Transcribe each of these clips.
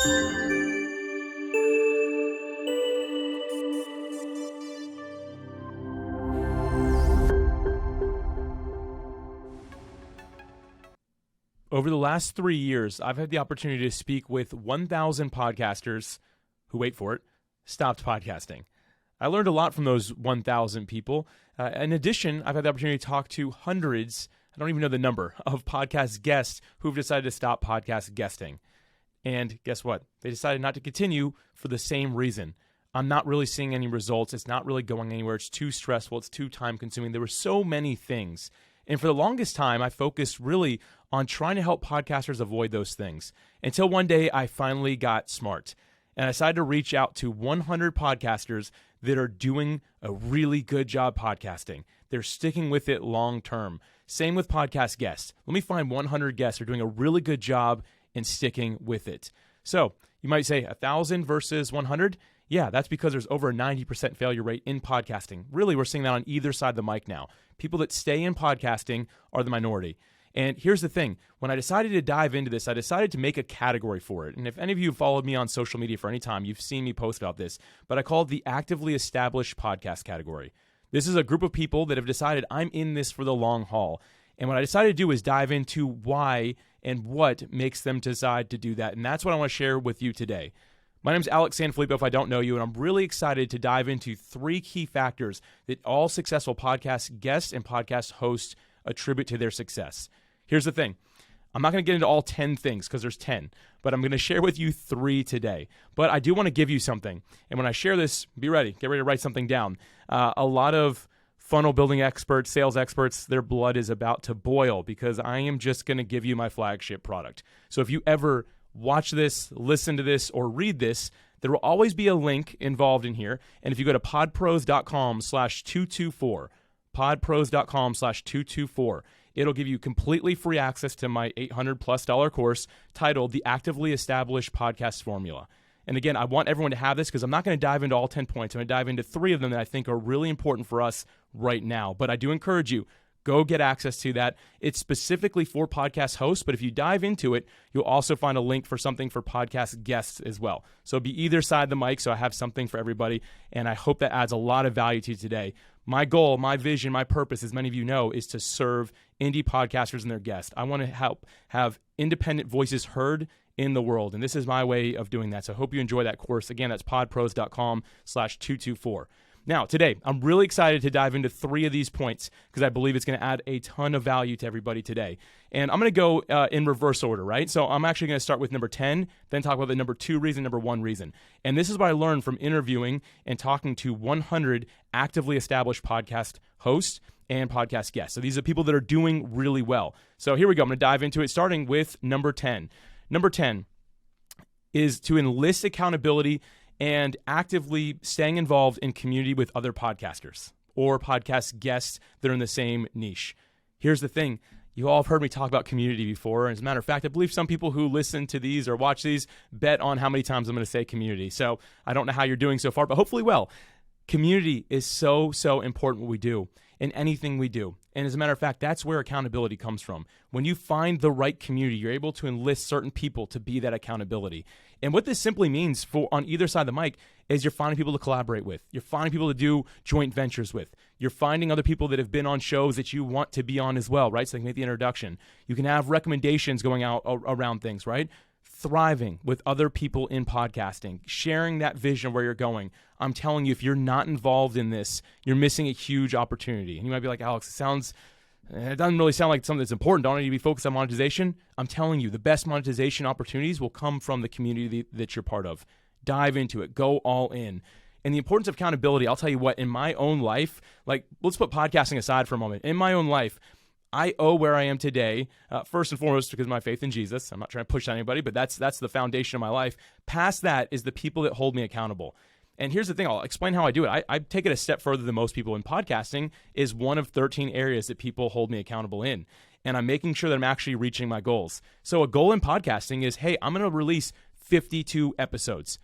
Over the last 3 years, I've had the opportunity to speak with 1,000 podcasters who, wait for it, stopped podcasting. I learned a lot from those 1,000 people. In addition, I've had the opportunity to talk to hundreds, I don't even know the number, of podcast guests who've decided to stop podcast guesting. And guess what? They decided not to continue for the same reason. I'm not really seeing any results. It's not really going anywhere. It's too stressful. It's too time consuming. There were so many things. And for the longest time, I focused really on trying to help podcasters avoid those things until one day I finally got smart and I decided to reach out to 100 podcasters that are doing a really good job podcasting. They're sticking with it long term. Same with podcast guests. Let me find 100 guests who are doing a really good job in sticking with it. So you might say 1,000 versus 100. Yeah, that's because there's over a 90% failure rate in podcasting. Really, we're seeing that on either side of the mic now. People that stay in podcasting are the minority. And here's the thing. When I decided to dive into this, I decided to make a category for it. And if any of you have followed me on social media for any time, you've seen me post about this. But I call it the actively established podcast category. This is a group of people that have decided I'm in this for the long haul. And what I decided to do is dive into why and what makes them decide to do that. And that's what I want to share with you today. My name is Alex Sanfilippo, if I don't know you, and I'm really excited to dive into 3 key factors that all successful podcast guests and podcast hosts attribute to their success. Here's the thing. I'm not going to get into all 10 things because there's 10, but I'm going to share with you 3 today. But I do want to give you something. And when I share this, be ready. Get ready to write something down. A lot of funnel building experts, sales experts, their blood is about to boil because I am just going to give you my flagship product. So if you ever watch this, listen to this, or read this, there will always be a link involved in here. And if you go to podpros.com/224, podpros.com/224, it'll give you completely free access to my $800+ course titled The Actively Established Podcast Formula. And again, I want everyone to have this because I'm not going to dive into all 10 points. I'm going to dive into 3 of them that I think are really important for us right now. But I do encourage you, go get access to that. It's specifically for podcast hosts, but if you dive into it, you'll also find a link for something for podcast guests as well. So be either side of the mic, so I have something for everybody, and I hope that adds a lot of value to you today. My goal, my vision, my purpose, as many of you know, is to serve indie podcasters and their guests. I want to help have independent voices heard in the world, and this is my way of doing that. So I hope you enjoy that course. Again, that's podpros.com/224. Now, today, I'm really excited to dive into 3 of these points because I believe it's going to add a ton of value to everybody today. And I'm going to go in reverse order, right? So I'm actually going to start with number 10, then talk about the number 2 reason, number 1 reason. And this is what I learned from interviewing and talking to 100 actively established podcast hosts and podcast guests. So these are people that are doing really well. So here we go. I'm going to dive into it, starting with number 10. Number 10 is to enlist accountability and actively staying involved in community with other podcasters or podcast guests that are in the same niche. Here's the thing. You all have heard me talk about community before. And as a matter of fact, I believe some people who listen to these or watch these bet on how many times I'm going to say community. So I don't know how you're doing so far, but hopefully well. Community is so important what we do in anything we do. And as a matter of fact, that's where accountability comes from. When you find the right community, you're able to enlist certain people to be that accountability. And what this simply means for on either side of the mic is you're finding people to collaborate with. You're finding people to do joint ventures with. You're finding other people that have been on shows that you want to be on as well, right? So they can make the introduction. You can have recommendations going out around things, right? Thriving with other people in podcasting, sharing that vision of where you're going. I'm telling you, if you're not involved in this, you're missing a huge opportunity. And you might be like, Alex, it doesn't really sound like something that's important. Don't I need to be focused on monetization? I'm telling you, the best monetization opportunities will come from the community that you're part of. Dive into it. Go all in. And the importance of accountability, I'll tell you what, in my own life, like let's put podcasting aside for a moment. In my own life, I owe where I am today, first and foremost, because of my faith in Jesus. I'm not trying to push anybody, but that's the foundation of my life. Past that is the people that hold me accountable. And here's the thing. I'll explain how I do it. I take it a step further than most people in podcasting is one of 13 areas that people hold me accountable in. And I'm making sure that I'm actually reaching my goals. So a goal in podcasting is, hey, I'm going to release 52 episodes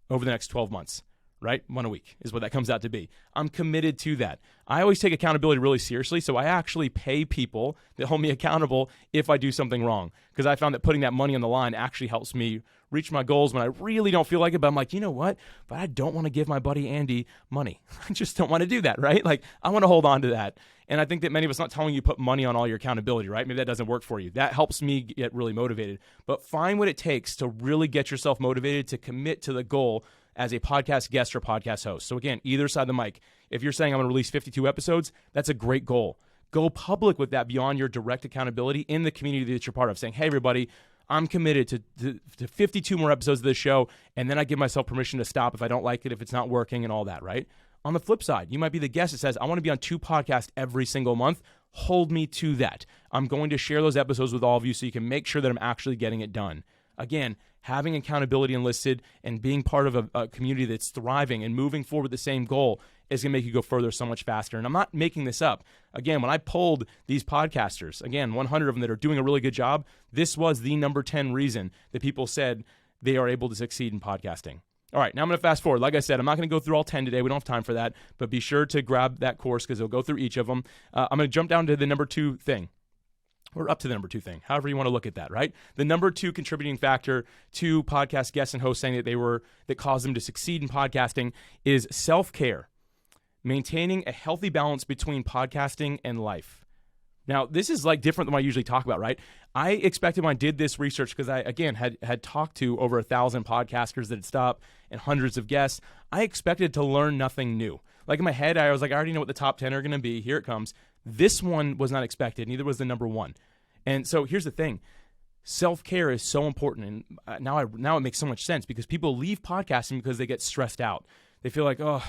over the next 12 months. right? One a week is what that comes out to be. I'm committed to that. I always take accountability really seriously, so I actually pay people that hold me accountable if I do something wrong, because I found that putting that money on the line actually helps me reach my goals when I really don't feel like it, but I'm like, you know what? But I don't want to give my buddy Andy money. I just don't want to do that, right? Like, I want to hold on to that. And I think that many of us, not telling you put money on all your accountability, right? Maybe that doesn't work for you. That helps me get really motivated. But find what it takes to really get yourself motivated to commit to the goal as a podcast guest or podcast host. So again, either side of the mic. If you're saying I'm going to release 52 episodes, that's a great goal. Go public with that beyond your direct accountability in the community that you're part of, saying, hey, everybody, I'm committed to 52 more episodes of this show, and then I give myself permission to stop if I don't like it, if it's not working and all that, right? On the flip side, you might be the guest that says, I want to be on 2 podcasts every single month. Hold me to that. I'm going to share those episodes with all of you so you can make sure that I'm actually getting it done. Again, having accountability enlisted and being part of a community that's thriving and moving forward with the same goal is going to make you go further so much faster. And I'm not making this up. Again, when I polled these podcasters, again, 100 of them that are doing a really good job, this was the number 10 reason that people said they are able to succeed in podcasting. All right, now I'm going to fast forward. Like I said, I'm not going to go through all 10 today. We don't have time for that. But be sure to grab that course because it'll go through each of them. I'm going to jump down to the number 2 thing. Or up to the number 2 thing, however you want to look at that, right? The number 2 contributing factor to podcast guests and hosts saying that caused them to succeed in podcasting is self-care. Maintaining a healthy balance between podcasting and life. Now, this is like different than what I usually talk about, right? I expected when I did this research, because I, again, had talked to over 1,000 podcasters that had stopped and hundreds of guests, I expected to learn nothing new. Like in my head, I was like, I already know what the top 10 are going to be. Here it comes. This one was not expected. Neither was the number 1. And so here's the thing. Self-care is so important. And now it makes so much sense because people leave podcasting because they get stressed out. They feel like, oh,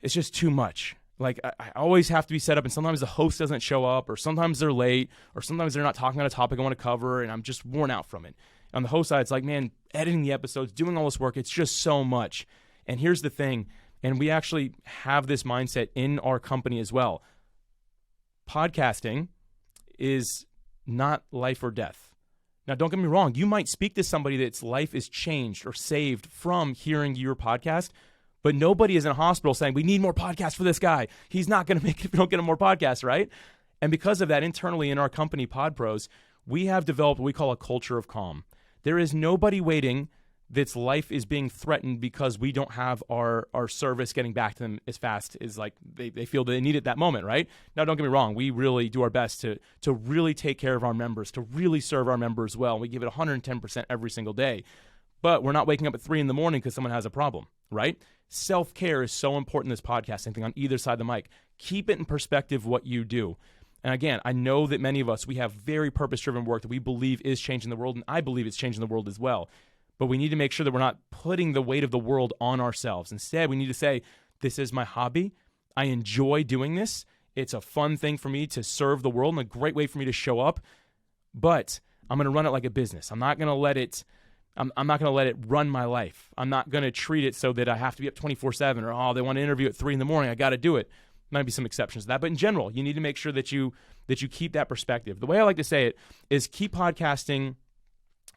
it's just too much. Like I always have to be set up, and sometimes the host doesn't show up, or sometimes they're late, or sometimes they're not talking on a topic I want to cover, and I'm just worn out from it. On the host side, it's like, man, editing the episodes, doing all this work, it's just so much. And here's the thing, and we actually have this mindset in our company as well. Podcasting is not life or death. Now, don't get me wrong. You might speak to somebody that's life is changed or saved from hearing your podcast, but nobody is in a hospital saying, we need more podcasts for this guy. He's not going to make it if we don't get him more podcasts, right? And because of that, internally in our company, Pod Pros, we have developed what we call a culture of calm. There is nobody waiting that's life is being threatened because we don't have our service getting back to them as fast as like they feel they need it that moment, right? Now, don't get me wrong. We really do our best to really take care of our members, to really serve our members well. We give it 110% every single day. But we're not waking up at 3 a.m. because someone has a problem, right? Self-care is so important in this podcasting thing on either side of the mic. Keep it in perspective what you do. And again, I know that many of us, we have very purpose-driven work that we believe is changing the world, and I believe it's changing the world as well. But we need to make sure that we're not putting the weight of the world on ourselves. Instead, we need to say, this is my hobby. I enjoy doing this. It's a fun thing for me to serve the world and a great way for me to show up. But I'm going to run it like a business. I'm not going to let it run my life. I'm not going to treat it so that I have to be up 24/7 or, oh, they want to interview at 3 a.m. I got to do it. Might be some exceptions to that. But in general, you need to make sure that you keep that perspective. The way I like to say it is keep podcasting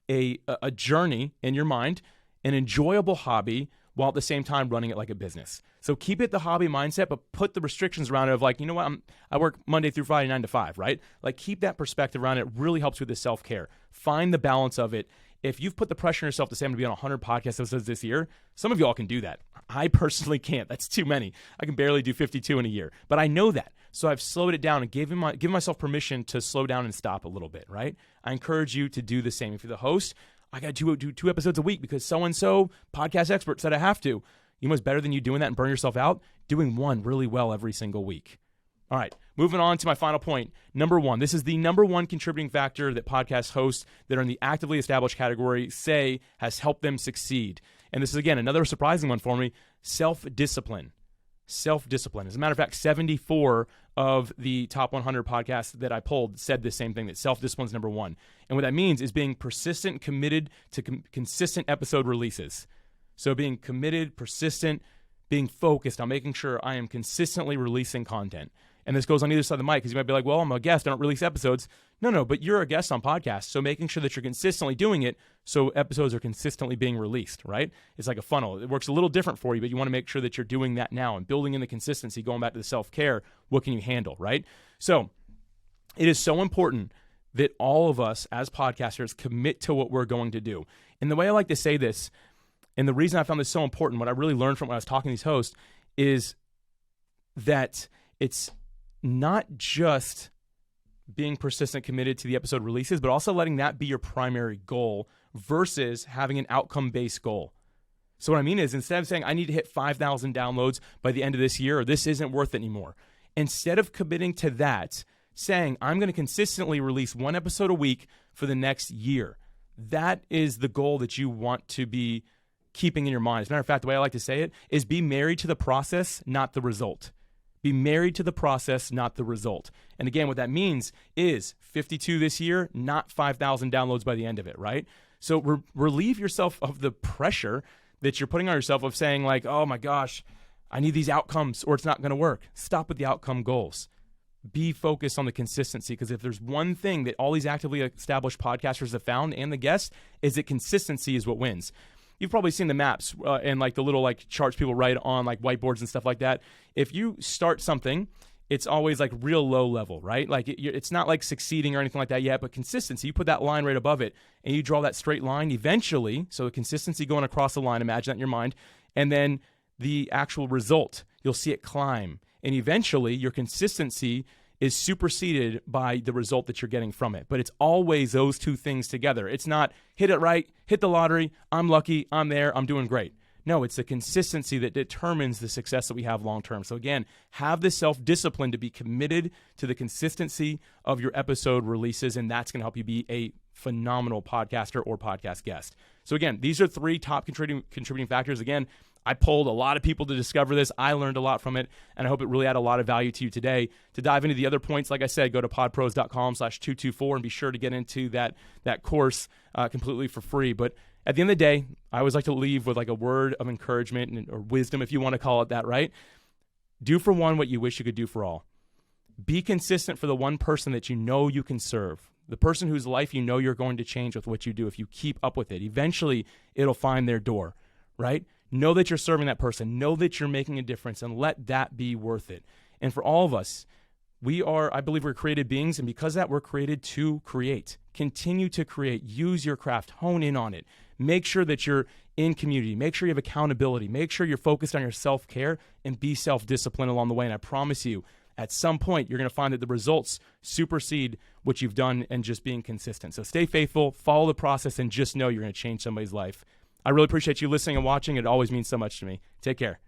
a journey in your mind, an enjoyable hobby, while at the same time running it like a business. So keep it the hobby mindset, but put the restrictions around it of like, you know what, I work Monday through Friday, 9 to 5, right? Like keep that perspective around it. It really helps with the self-care. Find the balance of it. If you've put the pressure on yourself to say I'm going to be on 100 podcast episodes this year, some of you all can do that. I personally can't. That's too many. I can barely do 52 in a year. But I know that. So I've slowed it down and given myself permission to slow down and stop a little bit, right? I encourage you to do the same. If you're the host, I got to do 2 episodes a week because so-and-so podcast expert said I have to. You know what's better than you doing that and burn yourself out? Doing one really well every single week. All right, moving on to my final point. Number 1, this is the number 1 contributing factor that podcast hosts that are in the actively established category say has helped them succeed. And this is, again, another surprising one for me, self-discipline. Self-discipline. As a matter of fact, 74 of the top 100 podcasts that I polled said the same thing, that self-discipline is number 1. And what that means is being persistent and committed to consistent episode releases. So being committed, persistent, being focused on making sure I am consistently releasing content. And this goes on either side of the mic because you might be like, well, I'm a guest, I don't release episodes. No, but you're a guest on podcasts. So making sure that you're consistently doing it so episodes are consistently being released, right? It's like a funnel. It works a little different for you, but you want to make sure that you're doing that now and building in the consistency, going back to the self-care. What can you handle, right? So it is so important that all of us as podcasters commit to what we're going to do. And the way I like to say this, and the reason I found this so important, what I really learned from when I was talking to these hosts, is that it's not just being persistent, committed to the episode releases, but also letting that be your primary goal versus having an outcome-based goal. So what I mean is, instead of saying, I need to hit 5,000 downloads by the end of this year, or this isn't worth it anymore, instead of committing to that, saying, I'm going to consistently release one episode a week for the next year. That is the goal that you want to be keeping in your mind. As a matter of fact, the way I like to say it is be married to the process, not the result. Be married to the process, not the result. And again, what that means is 52 this year, not 5,000 downloads by the end of it, right? So relieve yourself of the pressure that you're putting on yourself of saying like, oh my gosh, I need these outcomes or it's not going to work. Stop with the outcome goals. Be focused on the consistency, because if there's one thing that all these actively established podcasters have found and the guests is that consistency is what wins. You've probably seen the maps and like the little like charts people write on like whiteboards and stuff like that. If you start something, it's always like real low level, right? Like it's not like succeeding or anything like that yet, but consistency, you put that line right above it and you draw that straight line eventually. So the consistency going across the line, imagine that in your mind. And then the actual result, you'll see it climb. And eventually your consistency is superseded by the result that you're getting from it. But it's always those two things together. It's not hit it right, hit the lottery, I'm lucky, I'm there, I'm doing great. No, it's the consistency that determines the success that we have long term. So again, have the self-discipline to be committed to the consistency of your episode releases, and that's going to help you be a phenomenal podcaster or podcast guest. So again, these are 3 top contributing factors. Again, I polled a lot of people to discover this. I learned a lot from it, and I hope it really added a lot of value to you today. To dive into the other points, like I said, go to podpros.com/224 and be sure to get into that course completely for free. But at the end of the day, I always like to leave with like a word of encouragement or wisdom, if you want to call it that, right? Do for one what you wish you could do for all. Be consistent for the one person that you know you can serve, the person whose life you know you're going to change with what you do. If you keep up with it, eventually it'll find their door, right? Know that you're serving that person. Know that you're making a difference, and let that be worth it. And for all of us, I believe we're created beings, and because of that, we're created to create. Continue to create. Use your craft. Hone in on it. Make sure that you're in community. Make sure you have accountability. Make sure you're focused on your self-care, and be self-disciplined along the way. And I promise you, at some point, you're going to find that the results supersede what you've done and just being consistent. So stay faithful, follow the process, and just know you're going to change somebody's life. I really appreciate you listening and watching. It always means so much to me. Take care.